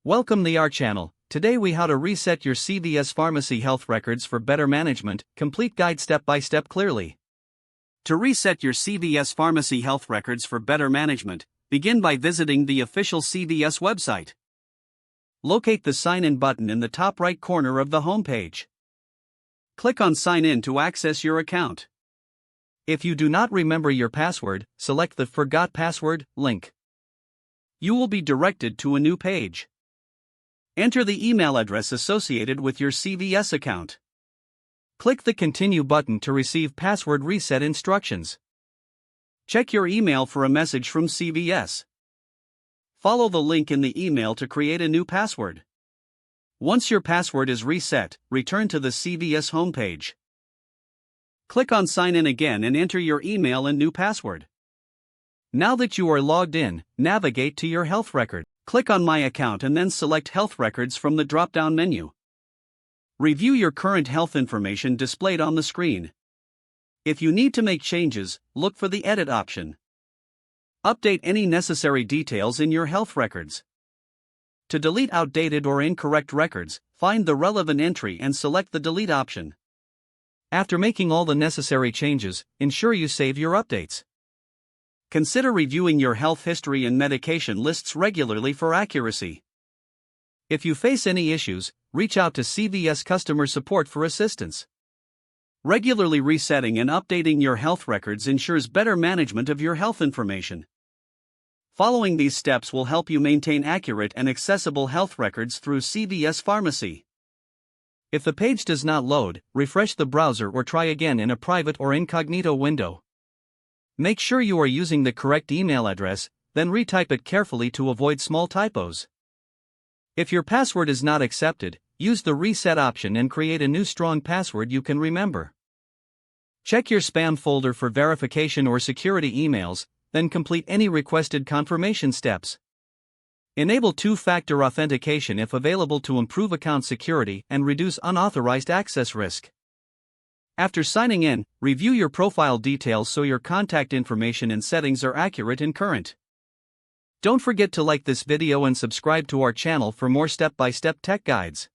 Welcome to our channel. Today we how to reset your CVS Pharmacy Health Records for better management, complete guide step by step clearly. To reset your CVS Pharmacy Health Records for better management, begin by visiting the official CVS website. Locate the Sign In button in the top right corner of the homepage. Click on Sign In to access your account. If you do not remember your password, select the Forgot Password link. You will be directed to a new page. Enter the email address associated with your CVS account. Click the Continue button to receive password reset instructions. Check your email for a message from CVS. Follow the link in the email to create a new password. Once your password is reset, return to the CVS homepage. Click on Sign In again and enter your email and new password. Now that you are logged in, navigate to your health record. Click on My Account and then select Health Records from the drop-down menu. Review your current health information displayed on the screen. If you need to make changes, look for the Edit option. Update any necessary details in your health records. To delete outdated or incorrect records, find the relevant entry and select the Delete option. After making all the necessary changes, ensure you save your updates. Consider reviewing your health history and medication lists regularly for accuracy. If you face any issues, reach out to CVS customer support for assistance. Regularly resetting and updating your health records ensures better management of your health information. Following these steps will help you maintain accurate and accessible health records through CVS Pharmacy. If the page does not load, refresh the browser or try again in a private or incognito window. Make sure you are using the correct email address, then retype it carefully to avoid small typos. If your password is not accepted, use the Reset option and create a new strong password you can remember. Check your spam folder for verification or security emails, then complete any requested confirmation steps. Enable two-factor authentication if available to improve account security and reduce unauthorized access risk. After signing in, review your profile details so your contact information and settings are accurate and current. Don't forget to like this video and subscribe to our channel for more step-by-step tech guides.